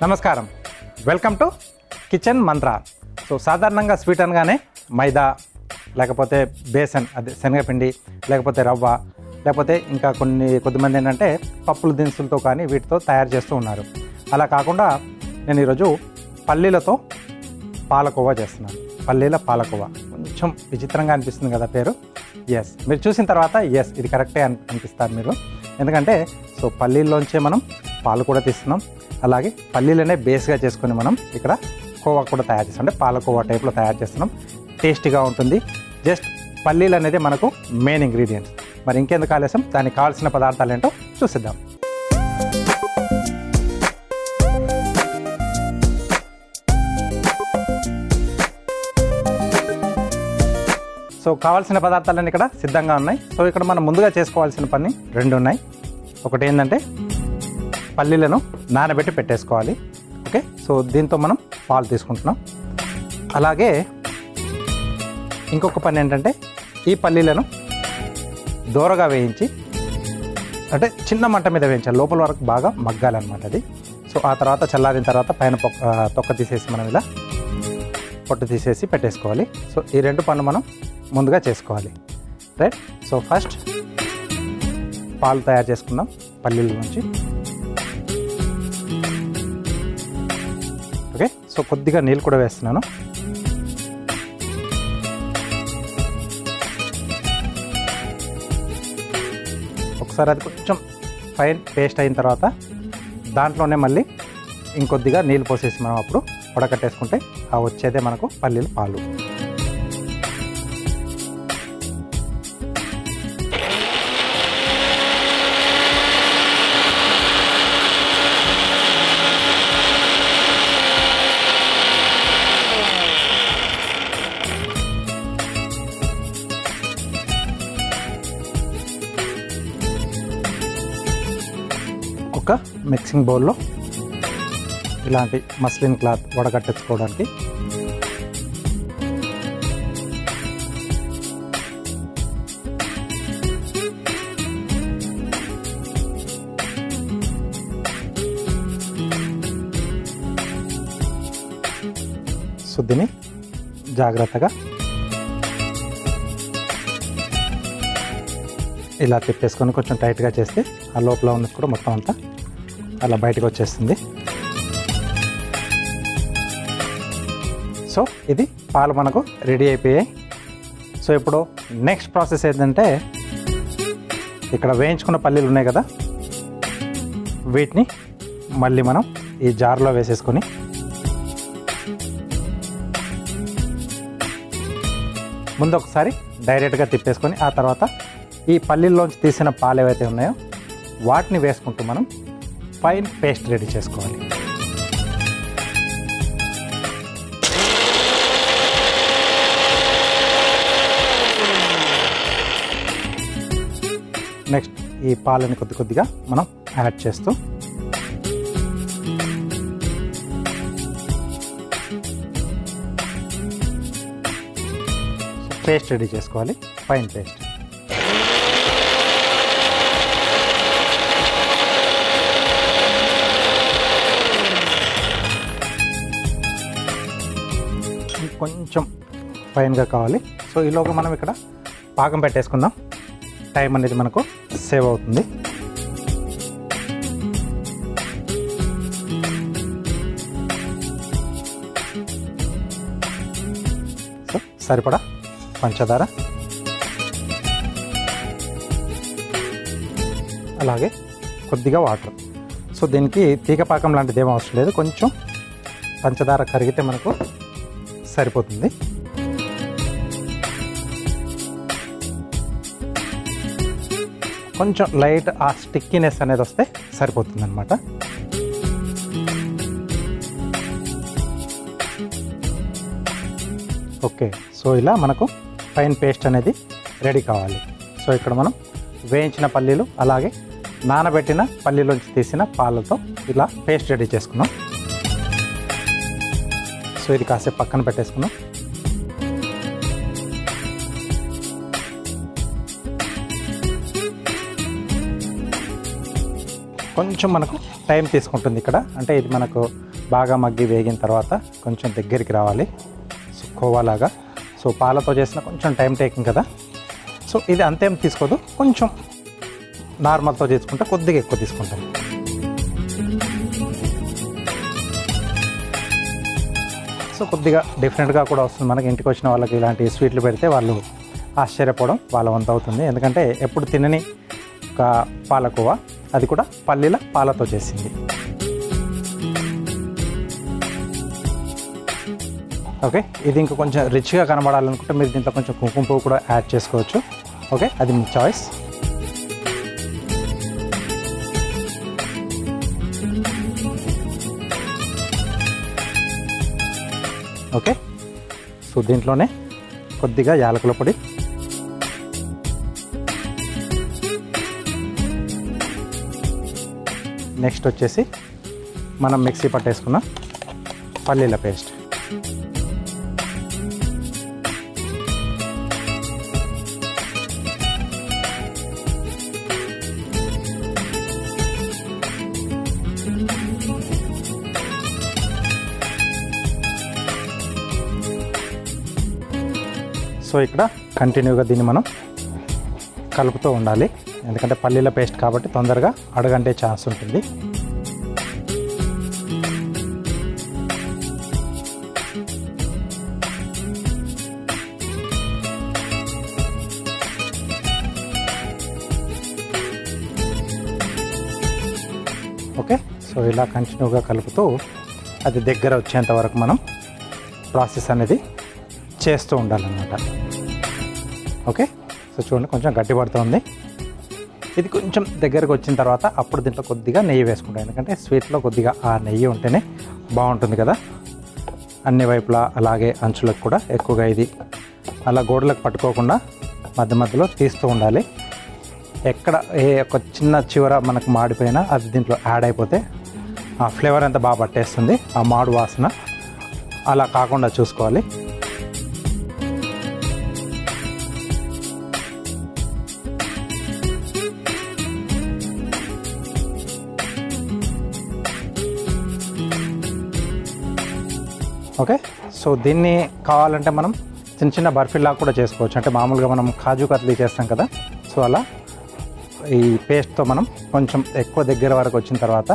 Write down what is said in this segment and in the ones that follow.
నమస్కారం, welcome to kitchen Mantra. So సాధారణంగా sweet అనగానే మైదా లేకపోతే బేసన్, అదే శనగపిండి, లేకపోతే రవ్వ, లేకపోతే ఇంకా కొద్దిమంది ఏంటంటే పప్పుల దినుసులతో కానీ వీటితో తయారు చేస్తూ ఉన్నారు. అలా కాకుండా నేను ఈరోజు పల్లీలతో పాలకోవా చేస్తున్నాను. పల్లీల పాలకోవా కొంచెం విచిత్రంగా అనిపిస్తుంది కదా పేరు. ఎస్, మీరు చూసిన తర్వాత ఎస్ ఇది కరెక్టే అనిపిస్తారు మీరు. ఎందుకంటే సో పల్లీల్లోంచే మనం పాలు కూడా తీస్తున్నాం, అలాగే పల్లీలనే బేస్గా చేసుకొని మనం ఇక్కడ కోవా కూడా తయారు చేస్తాం. అంటే పాలకోవా టైప్లో తయారు చేస్తున్నాం. టేస్టీగా ఉంటుంది. జస్ట్ పల్లీలు అనేది మనకు మెయిన్ ఇంగ్రీడియంట్స్. మరి ఇంకెందుకు ఆలస్యం, దానికి కావాల్సిన పదార్థాలు ఏంటో చూసిద్దాం. సో కావాల్సిన పదార్థాలన్నీ ఇక్కడ సిద్ధంగా ఉన్నాయి. సో ఇక్కడ మనం ముందుగా చేసుకోవాల్సిన పని రెండు ఉన్నాయి. ఒకటి ఏంటంటే పల్లీలను నానబెట్టి పెట్టేసుకోవాలి. ఓకే, సో దీంతో మనం పాలు తీసుకుంటున్నాం. అలాగే ఇంకొక పని ఏంటంటే ఈ పల్లీలను దోరగా వేయించి, అంటే చిన్న మంట మీద వేయించాలి, లోపల వరకు బాగా మగ్గాలన్నమాట అది. సో ఆ తర్వాత చల్లారిన తర్వాత పైన తొక్క తీసేసి మనం ఇలా పొట్టు తీసేసి పెట్టేసుకోవాలి. సో ఈ రెండు పనులు మనం ముందుగా చేసుకోవాలి. రైట్, సో ఫస్ట్ పాలు తయారు చేసుకుందాం పల్లీల నుంచి. ఓకే, సో కొద్దిగా నీళ్ళు కూడా వేస్తున్నాను. ఒకసారి అది కొంచెం ఫైన్ పేస్ట్ అయిన తర్వాత దాంట్లోనే మళ్ళీ ఇంకొద్దిగా నీళ్ళు పోసేసి మనం అప్పుడు ఉడకట్టేసుకుంటే ఆ వచ్చేదే మనకు పల్లీల పాలు. ఒక మిక్సింగ్ బౌల్లో ఇలాంటి మస్లిన్ క్లాత్ వడగట్టేసుకోవడానికి శుద్ధిని జాగ్రత్తగా ఇలా తిప్పేసుకొని కొంచెం టైట్గా చేస్తే ఆ లోపల ఉన్నది కూడా మొత్తం అంతా అలా బయటకు వచ్చేస్తుంది. సో ఇది పాలు మనకు రెడీ అయిపోయాయి. సో ఇప్పుడు నెక్స్ట్ ప్రాసెస్ ఏంటంటే ఇక్కడ వేయించుకున్న పల్లీలు ఉన్నాయి కదా, వీటిని మళ్ళీ మనం ఈ జార్లో వేసేసుకొని ముందు ఒకసారి డైరెక్ట్గా తిప్పేసుకొని ఆ తర్వాత ఈ పల్లీల్లోంచి తీసిన పాలు ఏవైతే ఉన్నాయో వాటిని వేసుకుంటూ మనం ఫైన్ పేస్ట్ రెడీ చేసుకోవాలి. నెక్స్ట్ ఈ పాలని కొద్దిగా మనం యాడ్ చేస్తూ పేస్ట్ రెడీ చేసుకోవాలి, ఫైన్ పేస్ట్. కొంచెం ఫైన్గా కావాలి. సో ఈలోగా మనం ఇక్కడ పాకం పెట్టేసుకుందాం. టైం అనేది మనకు సేవ్ అవుతుంది. సో సరిపడా పంచదార, అలాగే కొద్దిగా వాటర్. సో దీనికి తీగ పాకం లాంటిది ఏం అవసరం లేదు, కొంచెం పంచదార కరిగితే మనకు సరిపోతుంది. కొంచెం లైట్ ఆ స్టిక్కీనెస్ అనేది వస్తే సరిపోతుంది అన్నమాట. ఓకే, సో ఇలా మనకు ఫైన్ పేస్ట్ అనేది రెడీ కావాలి. సో ఇక్కడ మనం వేయించిన పల్లీలు అలాగే నానబెట్టిన పల్లీలోంచి తీసిన పాలతో ఇలా పేస్ట్ రెడీ చేసుకున్నాం. సో ఇది కాసేపు పక్కన పెట్టేసుకున్నాం. కొంచెం మనకు టైం తీసుకుంటుంది ఇక్కడ, అంటే ఇది మనకు బాగా మగ్గి వేగిన తర్వాత కొంచెం దగ్గరికి రావాలి. సో కోవాలాగా. సో పాలతో చేసిన కొంచెం టైం టేకింగ్ కదా. సో ఇది అంతేం తీసుకోదు, కొంచెం నార్మల్తో చేసుకుంటే కొద్దిగా ఎక్కువ తీసుకుంటాం. సో కొద్దిగా డిఫరెంట్గా కూడా వస్తుంది మనకి. ఇంటికి వచ్చిన వాళ్ళకి ఇలాంటి స్వీట్లు పెడితే వాళ్ళు ఆశ్చర్యపోవడం వాళ్ళ వంతు అవుతుంది. ఎందుకంటే ఎప్పుడు తినని ఒక పాలకోవా, అది కూడా పల్లీల పాలతో చేసింది. ఓకే, ఇది ఇంకా కొంచెం రిచ్గా కనబడాలనుకుంటే మీరు దీంట్లో కొంచెం కుంకుమ పువ్వు కూడా యాడ్ చేసుకోవచ్చు. ఓకే, అది మీ చాయిస్. ఓకే, సో దీంట్లోనే కొద్దిగా యాలకుల పొడి, నెక్స్ట్ వచ్చేసి మనం మిక్సీ పట్టేసుకున్న పల్లీల పేస్ట్, సో ఇక్కడ కంటిన్యూగా దీన్ని మనం కలుపుతూ ఉండాలి. ఎందుకంటే పల్లీల పేస్ట్ కాబట్టి తొందరగా అడుగంటే ఛాన్స్ ఉంటుంది. ఓకే, సో ఇలా కంటిన్యూగా కలుపుతూ అది దగ్గర వచ్చేంత వరకు మనం ప్రాసెస్ అనేది చేస్తూ ఉండాలన్నమాట. ఓకే, సో చూడండి కొంచెం గట్టి పడుతుంది. ఇది కొంచెం దగ్గరకు వచ్చిన తర్వాత అప్పుడు దీంట్లో కొద్దిగా నెయ్యి వేసుకుంటాం. ఎందుకంటే స్వీట్లో కొద్దిగా ఆ నెయ్యి ఉంటేనే బాగుంటుంది కదా అన్ని వైపులా. అలాగే అంచులకు కూడా ఎక్కువగా ఇది అలా గోడలకు పట్టుకోకుండా మధ్య మధ్యలో తీస్తూ ఉండాలి. ఎక్కడ ఏ ఒక చిన్న చివర మనకు మాడిపోయినా అది దీంట్లో యాడ్ అయిపోతే ఆ ఫ్లేవర్ అంతా బాగా పట్టేస్తుంది, ఆ మాడు వాసన. అలా కాకుండా చూసుకోవాలి. ఓకే, సో దీన్ని కావాలంటే మనం చిన్న చిన్న బర్ఫీలా కూడా చేసుకోవచ్చు. అంటే మామూలుగా మనం కాజు కత్లీ చేస్తాం కదా, సో అలా ఈ పేస్ట్తో మనం కొంచెం ఎక్కువ దగ్గర వరకు వచ్చిన తర్వాత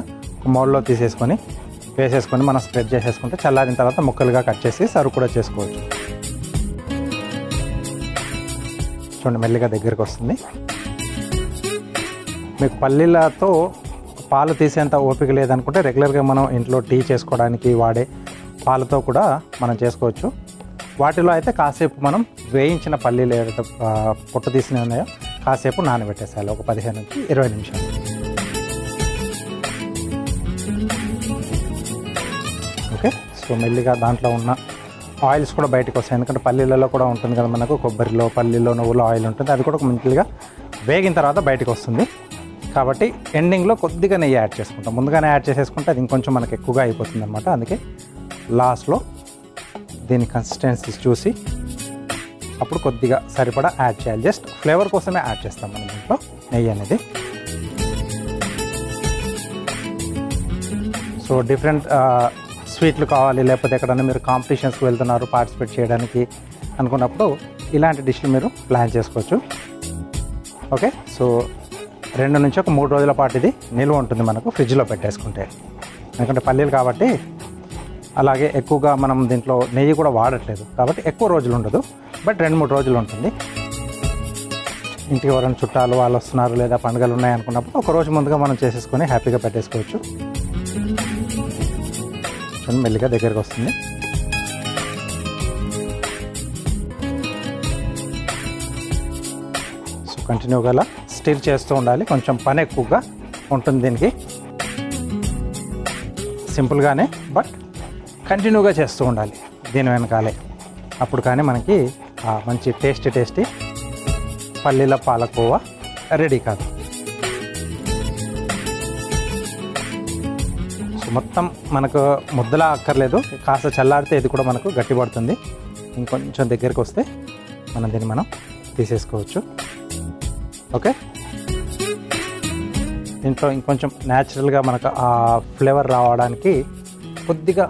మౌల్డ్లో తీసేసుకొని వేసేసుకొని మనం స్ప్రెడ్ చేసేసుకుంటే చల్లారిన తర్వాత ముక్కలుగా కట్ చేసి సర్వ్ కూడా చేసుకోవచ్చు. చూడండి మెల్లిగా దగ్గరికి వస్తుంది. మీకు పల్లీలతో పాలు తీసేంత ఓపిక లేదనుకుంటే రెగ్యులర్గా మనం ఇంట్లో టీ చేసుకోవడానికి వాడే పాలతో కూడా మనం చేసుకోవచ్చు. వాటిలో అయితే కాసేపు మనం వేయించిన పల్లీలు ఏదైతే పొట్టు తీసినవి ఉన్నాయో కాసేపు నానబెట్టేసేయాలి, ఒక 15 నుంచి 20 నిమిషాలు. ఓకే, సో మెల్లిగా దాంట్లో ఉన్న ఆయిల్స్ కూడా బయటకు వస్తాయి. ఎందుకంటే పల్లీలలో కూడా ఉంటుంది కదా మనకు, కొబ్బరిలో పల్లీలో నువ్వులో ఆయిల్ ఉంటుంది, అది కూడా మంచిగా వేగిన తర్వాత బయటకు వస్తుంది. కాబట్టి ఎండింగ్లో కొద్దిగా నెయ్యి యాడ్ చేసుకుంటాం. ముందుగానే యాడ్ చేసేసుకుంటే అది ఇంకొంచెం మనకు ఎక్కువగా అయిపోతుంది అనమాట. అందుకే లాస్ట్లో దీని కన్సిస్టెన్సీ చూసి అప్పుడు కొద్దిగా సరిపడా యాడ్ చేయాలి. జస్ట్ ఫ్లేవర్ కోసమే యాడ్ చేస్తాం మనం దీంట్లో నెయ్యి అనేది. సో డిఫరెంట్ స్వీట్లు కావాలి, లేకపోతే ఎక్కడైనా మీరు కాంపిటీషన్స్కి వెళ్తున్నారు పార్టిసిపేట్ చేయడానికి అనుకున్నప్పుడు ఇలాంటి డిష్లు మీరు ప్లాన్ చేసుకోవచ్చు. ఓకే, సో 2 నుంచి ఒక 3 రోజుల పాటు ఇది నిల్వ ఉంటుంది మనకు ఫ్రిడ్జ్లో పెట్టేసుకుంటే. ఎందుకంటే పల్లీలు కాబట్టి, అలాగే ఎక్కువగా మనం దీంట్లో నెయ్యి కూడా వాడట్లేదు కాబట్టి ఎక్కువ రోజులు ఉండదు, బట్ 2-3 రోజులు ఉంటుంది. ఇంటికి ఎవరైనా చుట్టాలు వాళ్ళు వస్తున్నారు లేదా పండుగలు ఉన్నాయి అనుకున్నప్పుడు ఒక రోజు ముందుగా మనం చేసేసుకొని హ్యాపీగా పెట్టేసుకోవచ్చు. చూడండి మెల్లిగా దగ్గరికి వస్తుంది. సో కంటిన్యూగా అలా స్టిర్ చేస్తూ ఉండాలి. కొంచెం పని ఎక్కువగా ఉంటుంది దీనికి, సింపుల్గానే బట్ కంటిన్యూగా చేస్తూ ఉండాలి దీని వెనకాలే. అప్పుడు కానీ మనకి మంచి టేస్టీ పల్లీల పాలకోవా రెడీ కాదు. సో మొత్తం మనకు ముద్దలా అక్కర్లేదు, కాస్త చల్లారితే ఇది కూడా మనకు గట్టి పడుతుంది. ఇంకొంచెం దగ్గరికి వస్తే మనం తీసేసుకోవచ్చు. ఓకే, దీంట్లో ఇంకొంచెం న్యాచురల్గా మనకు ఆ ఫ్లేవర్ రావడానికి కొద్దిగా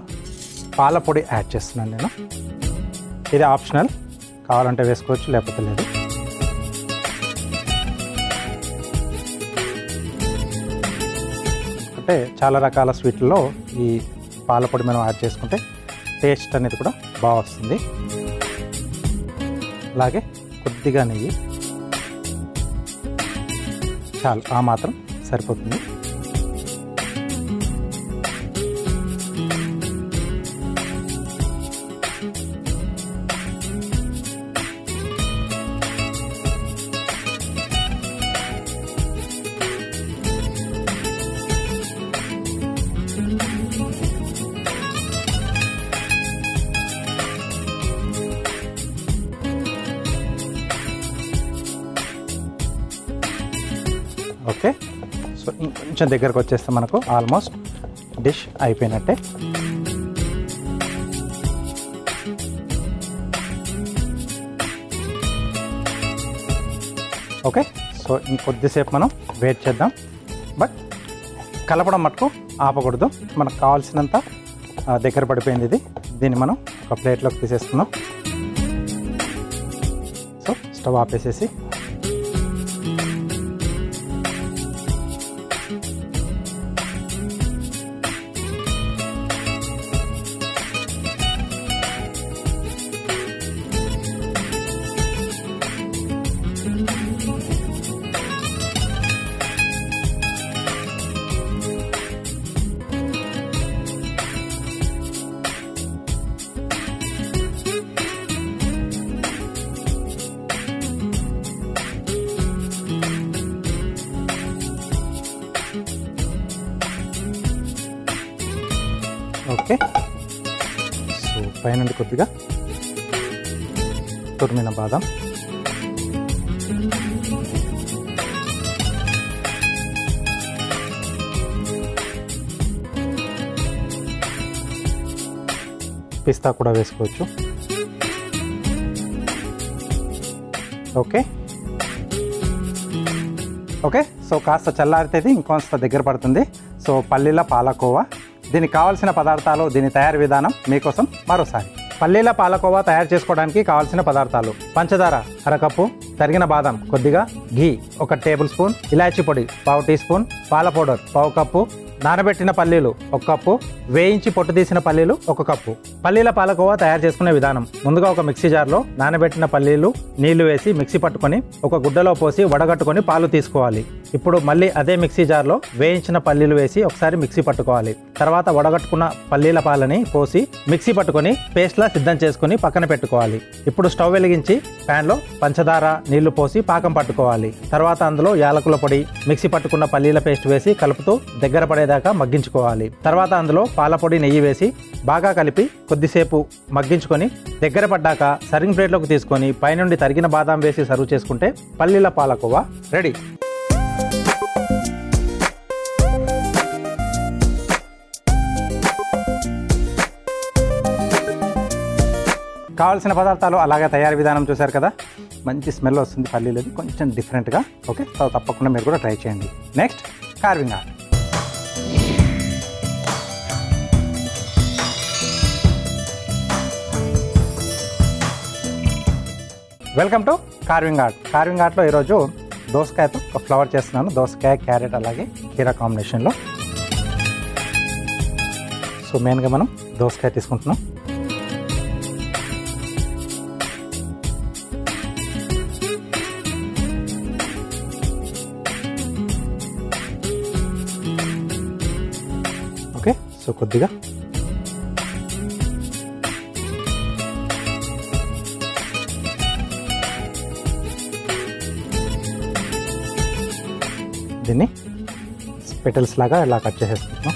పాల పొడి యాడ్ చేస్తున్నాను నేను. ఇది ఆప్షనల్, కావాలంటే వేసుకోవచ్చు లేకపోతే లేదు. అంటే చాలా రకాల స్వీట్లలో ఈ పాల పొడి మనం యాడ్ చేసుకుంటే టేస్ట్ అనేది కూడా బాగా వస్తుంది. అలాగే కొద్దిగా నెయ్యి, చాలు, ఆ మాత్రం సరిపోతుంది. ఓకే, సో ఇంకొంచెం దగ్గరకు వచ్చేస్తే మనకు ఆల్మోస్ట్ డిష్ అయిపోయినట్టే. ఓకే, సో ఇంకొద్దిసేపు మనం వెయిట్ చేద్దాం. బట్ కలపడం మటుకు ఆపకూడదు. మనకు కావాల్సినంత దగ్గర పడిపోయింది ఇది. దీన్ని మనం ఒక ప్లేట్లోకి తీసేసుకుందాం. సో స్టవ్ ఆపేసేసి ఓకే, సో పైనుండి కొద్దిగా తురిమిన బాదం, పిస్తా కూడా వేసుకోవచ్చు. ఓకే ఓకే, సో కాస్త చల్లారితేది ఇంకొంత దగ్గర పడుతుంది. సో పల్లీల పాలకోవా, దీనికి కావాల్సిన పదార్థాలు, దీని తయారీ విధానం మీకోసం మరోసారి. పల్లీల పాలకోవా తయారు చేసుకోవడానికి కావాల్సిన పదార్థాలు: పంచదార 1/2 కప్పు, తరిగిన బాదం కొద్దిగా, ఘీ 1 టేబుల్ స్పూన్, ఇలాచీ పొడి 1/2 టీ స్పూన్, పాల పౌడర్ 1/2 కప్పు, నానబెట్టిన పల్లీలు 1 కప్పు, వేయించి పొట్టు తీసిన పల్లీలు 1 కప్పు. పల్లీల పాలకోవా తయారు చేసుకునే విధానం: ముందుగా ఒక మిక్సీ జార్లో నానబెట్టిన పల్లీలు నీళ్లు వేసి మిక్సీ పట్టుకొని ఒక గుడ్డలో పోసి వడగట్టుకొని పాలు తీసుకోవాలి. ఇప్పుడు మళ్ళీ అదే మిక్సీ జార్లో వేయించిన పల్లీలు వేసి ఒకసారి మిక్సీ పట్టుకోవాలి. తర్వాత వడగట్టుకున్న పల్లీల పాలని పోసి మిక్సీ పట్టుకొని పేస్ట్లా సిద్ధం చేసుకుని పక్కన పెట్టుకోవాలి. ఇప్పుడు స్టవ్ వెలిగించి ప్యాన్లో పంచదార నీళ్లు పోసి పాకం పట్టుకోవాలి. తర్వాత అందులో యాలకుల పొడి, మిక్సీ పట్టుకున్న పల్లీల పేస్ట్ వేసి కలుపుతూ దగ్గర పడేదాకా మగ్గించుకోవాలి. తర్వాత అందులో పాల పొడి, నెయ్యి వేసి బాగా కలిపి కొద్దిసేపు మగ్గించుకొని దగ్గర పడ్డాక సర్వింగ్ ప్లేట్లోకి తీసుకొని పైనుండి తరిగిన బాదాం వేసి సర్వ్ చేసుకుంటే పల్లీల పాలకోవా రెడీ. కావాల్సిన పదార్థాలు అలాగే తయారీ విధానం చూశారు కదా. మంచి స్మెల్ వస్తుంది పల్లీలది, కొంచెం డిఫరెంట్గా. ఓకే, సో తప్పకుండా మీరు కూడా ట్రై చేయండి. Next carving art. Welcome to carving art. Carving ఆర్ట్లో ఈరోజు దోసకాయతో ఒక ఫ్లవర్ చేస్తున్నాను. దోసకాయ, క్యారెట్ అలాగే కీరా కాంబినేషన్లో. సో మెయిన్గా మనం దోసకాయ తీసుకుంటున్నాం. ఓకే, సో కొద్దిగా దీన్ని పెటల్స్ లాగా ఇలా కట్ చేసేసుకుంటున్నాం.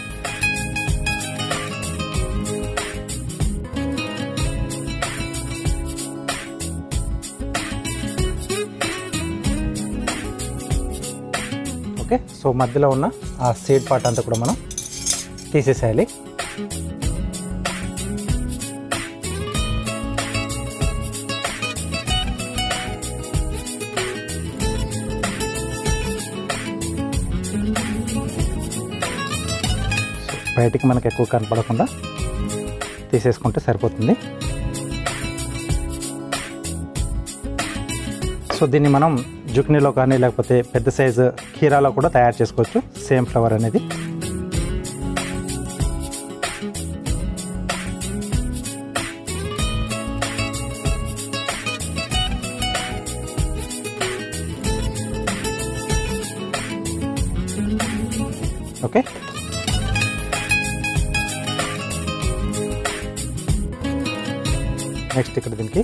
ఓకే, సో మధ్యలో ఉన్న ఆ సీడ్ పార్ట్ అంతా కూడా మనం తీసేసేయాలి. బయటికి మనకు ఎక్కువ కనపడకుండా తీసేసుకుంటే సరిపోతుంది. సో దీన్ని మనం జుక్నీలో కానీ లేకపోతే పెద్ద సైజు కీరాలో కూడా తయారు చేసుకోవచ్చు, సేమ్ ఫ్లవర్ అనేది. ఓకే, నెక్స్ట్ ఇక్కడ దీనికి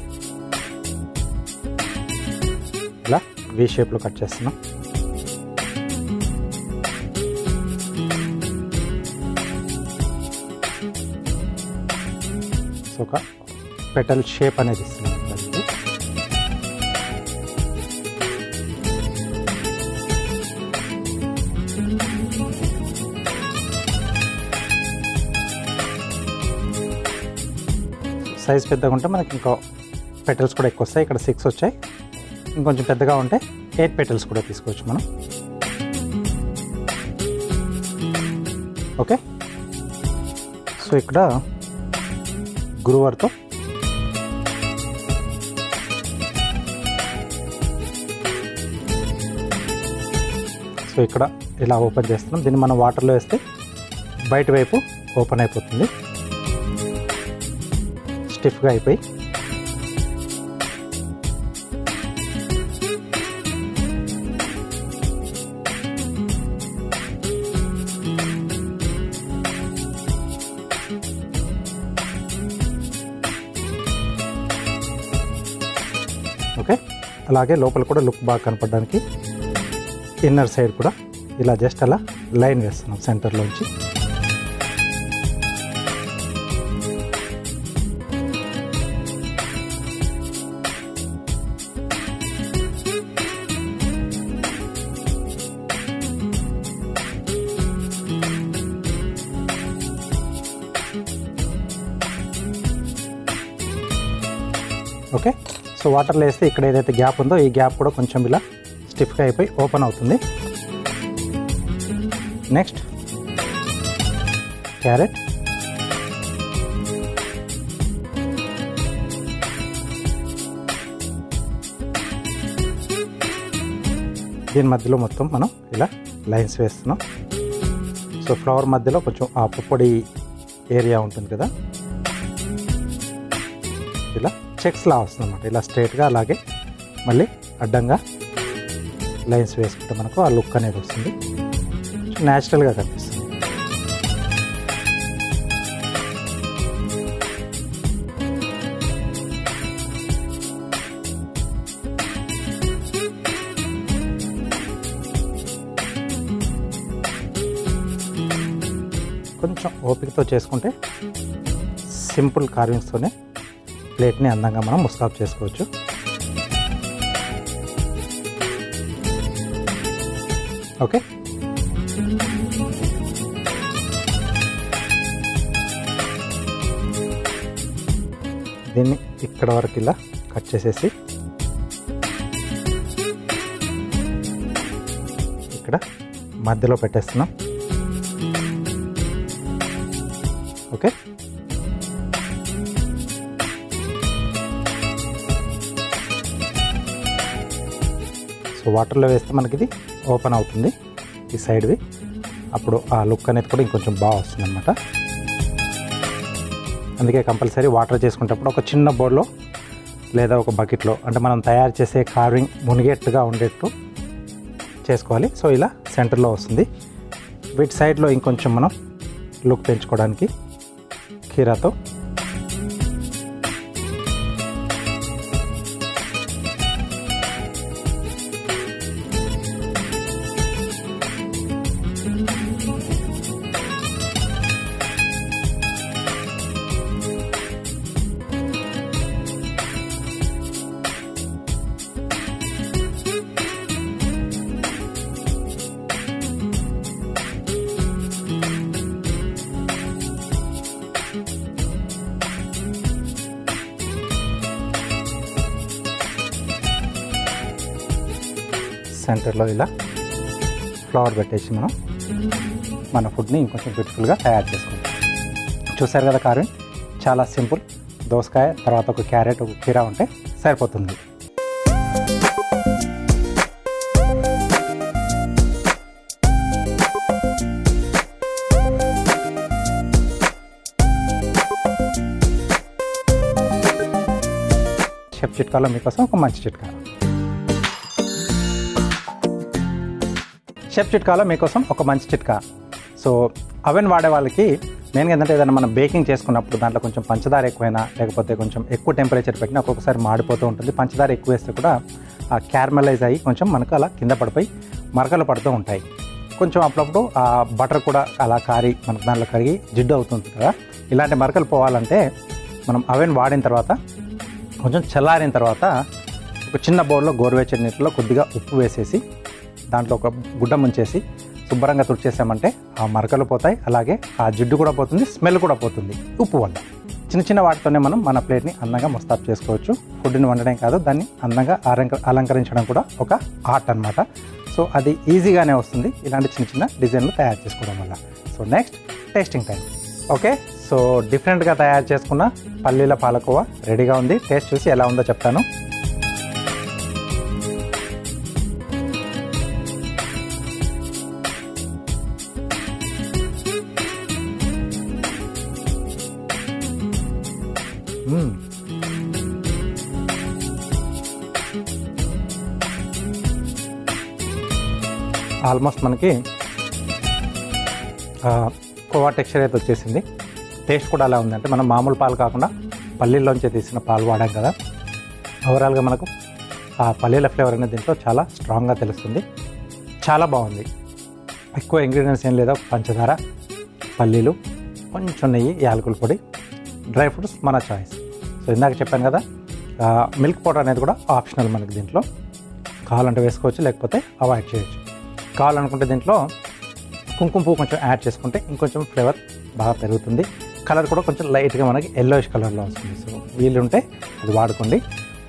ఇలా వి షేప్లో కట్ చేస్తున్నాం. సో ఒక పెటల్ షేప్ అనేది ఇస్తున్నాం. సైజ్ పెద్దగా ఉంటే మనకి ఇంకో పెటల్స్ కూడా ఎక్కువ వస్తాయి. ఇక్కడ 6 వచ్చాయి, ఇంకొంచెం పెద్దగా ఉంటే 8 పెటల్స్ కూడా తీసుకోవచ్చు మనం. ఓకే, సో ఇక్కడ గ్రూవర్తో సో ఇక్కడ ఇలా ఓపెన్ చేస్తున్నాం. దీన్ని మనం వాటర్లో వేస్తే బయట వైపు ఓపెన్ అయిపోతుంది, స్టిఫ్గా అయిపోయి. ఓకే, అలాగే లోపల కూడా లుక్ బాగా కనపడడానికి ఇన్నర్ సైడ్ కూడా ఇలా జస్ట్ అలా లైన్ వేస్తున్నాం సెంటర్లోంచి. ఓకే, సో వాటర్లో వేస్తే ఇక్కడ ఏదైతే గ్యాప్ ఉందో ఈ గ్యాప్ కూడా కొంచెం ఇలా స్టిఫ్గా అయిపోయి ఓపెన్ అవుతుంది. నెక్స్ట్ క్యారెట్, దీని మధ్యలో మొత్తం మనం ఇలా లైన్స్ వేస్తున్నాం. సో ఫ్లవర్ మధ్యలో కొంచెం ఆ పుప్పొడి ఏరియా ఉంటుంది కదా, ఇలా చెక్స్ లా వస్తుంది అన్నమాట. ఇలా స్ట్రైట్గా అలాగే మళ్ళీ అడ్డంగా లైన్స్ వేసుకుంటే మనకు ఆ లుక్ అనేది వస్తుంది, న్యాచురల్గా కనిపిస్తుంది. కొంచెం ఓపికతో చేసుకుంటే సింపుల్ కార్వింగ్స్తోనే ప్లేట్ని అందంగా మనం ముస్తాబ్ చేసుకోవచ్చు. ఓకే, దీన్ని ఇక్కడ వరకు ఇలా కట్ చేసేసి ఇక్కడ మధ్యలో పెట్టేస్తున్నాం. ఓకే, సో వాటర్లో వేస్తే మనకి ఇది ఓపెన్ అవుతుంది ఈ సైడ్వి, అప్పుడు ఆ లుక్ అనేది కూడా ఇంకొంచెం బాగా వస్తుంది అనమాట. అందుకే కంపల్సరీ వాటర్ చేసుకునేటప్పుడు ఒక చిన్న బౌల్లో లేదా ఒక బకెట్లో, అంటే మనం తయారు చేసే కార్వింగ్ మునిగేట్టుగా ఉండేట్టు చేసుకోవాలి. సో ఇలా సెంటర్లో వస్తుంది. వీటి సైడ్లో ఇంకొంచెం మనం లుక్ పెంచుకోవడానికి కీరాతో సెంటర్లో ఇలా ఫ్లవర్ పెట్టేసి మనం మన ఫుడ్ని ఇంకొంచెం బ్యూటిఫుల్గా తయారు చేసుకుంటాం. చూసారు కదా కార్వింగ్, చాలా సింపుల్. దోసకాయ, తర్వాత ఒక క్యారెట్, ఒక కీరా ఉంటే సరిపోతుంది. షెఫ్ చిట్కాలో మీకోసం ఒక మంచి చిట్కా. షెఫ్ చిట్కాలో మీకోసం ఒక మంచి చిట్కా. సో అవెన్ వాడే వాళ్ళకి మెయిన్గా ఏంటంటే ఏదైనా మనం బేకింగ్ చేసుకున్నప్పుడు దాంట్లో కొంచెం పంచదార ఎక్కువైనా లేకపోతే కొంచెం ఎక్కువ టెంపరేచర్ పెట్టినా ఒక్కొక్కసారి మాడిపోతూ ఉంటుంది. పంచదార ఎక్కువ వేస్తే కూడా ఆ క్యారమలైజ్ అయ్యి కొంచెం మనకు అలా కింద పడిపోయి మరకలు పడుతూ ఉంటాయి. కొంచెం అప్పుడప్పుడు ఆ బటర్ కూడా అలా కారి మనకు దాంట్లో కరిగి జిడ్డు అవుతుంది కదా. ఇలాంటి మరకలు పోవాలంటే మనం అవెన్ వాడిన తర్వాత కొంచెం చల్లారిన తర్వాత ఒక చిన్న బౌల్లో గోరువెచ్చని నీటిలో కొద్దిగా ఉప్పు వేసేసి దాంట్లో ఒక గుడ్డ ముంచేసి శుభ్రంగా తుడిచేసామంటే ఆ మరకలు పోతాయి, అలాగే ఆ జిడ్డు కూడా పోతుంది, స్మెల్ కూడా పోతుంది ఉప్పు వల్ల. చిన్న చిన్న వాటితోనే మనం మన ప్లేట్ని అందంగా ముస్తాబు చేసుకోవచ్చు. ఫుడ్ని వండడం కాదు, దాన్ని అందంగా అలంకరించడం కూడా ఒక ఆర్ట్ అన్నమాట. సో అది ఈజీగానే వస్తుంది ఇలాంటి చిన్న చిన్న డిజైన్లు తయారు చేసుకోవడం వల్ల. So next tasting time. Okay, so డిఫరెంట్గా తయారు చేసుకున్న పల్లీల పాలకోవా రెడీగా ఉంది. టేస్ట్ చూసి ఎలా ఉందో చెప్తాను. ఆల్మోస్ట్ మనకి కోవా టెక్స్చర్ అయితే వచ్చేసింది. టేస్ట్ కూడా అలా ఉంది. అంటే మనం మామూలు పాలు కాకుండా పల్లీల్లోంచి తీసిన పాలు వాడాం కదా, ఓవరాల్గా మనకు ఆ పల్లీల ఫ్లేవర్ అనేది దీంట్లో చాలా స్ట్రాంగ్గా తెలుస్తుంది. చాలా బాగుంది. ఎక్కువ ఇంగ్రీడియంట్స్ ఏం లేదా, పంచదార, పల్లీలు, కొంచెం నెయ్యి, యాలకుల పొడి, డ్రై ఫ్రూట్స్ మన చాయిస్. సో ఇందాక చెప్పాను కదా, మిల్క్ పౌడర్ అనేది కూడా ఆప్షనల్ మనకి. దీంట్లో కావాలంటే వేసుకోవచ్చు, లేకపోతే అవాయిడ్ చేయొచ్చు. కావాలనుకుంటే దీంట్లో కుంకుమ పువ్వు కొంచెం యాడ్ చేసుకుంటే ఇంకొంచెం ఫ్లేవర్ బాగా పెరుగుతుంది. కలర్ కూడా కొంచెం లైట్గా మనకి ఎల్లోయిష్ కలర్లో వస్తుంది. సో వీలుంటే అది వాడుకోండి.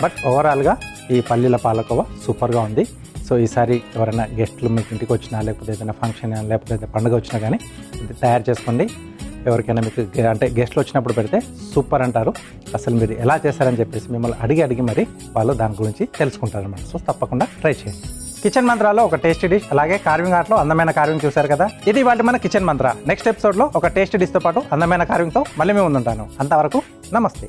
బట్ ఓవరాల్గా ఈ పల్లీల పాలకోవా సూపర్గా ఉంది. సో ఈసారి ఎవరైనా గెస్ట్లు మీకు ఇంటికి వచ్చినా, లేకపోతే ఏదైనా ఫంక్షన్ లేకపోతే పండుగ వచ్చినా కానీ ఇది తయారు చేసుకోండి. ఎవరికైనా మీకు అంటే గెస్ట్లు వచ్చినప్పుడు పెడితే సూపర్ అంటారు. అసలు మీరు ఎలా చేశారని చెప్పేసి మిమ్మల్ని అడిగి మరి వాళ్ళు దాని గురించి తెలుసుకుంటారు అన్నమాట. సో తప్పకుండా ట్రై చేయండి. కిచెన్ మంత్రాలో ఒక టేస్టీ డిష్, అలాగే కార్వింగ్ ఆర్ట్లో అందమైన కార్వింగ్ చూశారు కదా. ఇది ఇవాళ మన కిచెన్ మంత్ర. నెక్స్ట్ ఎపిసోడ్లో ఒక టేస్టీ డిష్తో పాటు అందమైన కార్వింగ్తో మళ్ళీ మేము ముందుంటాను. అంతవరకు నమస్తే.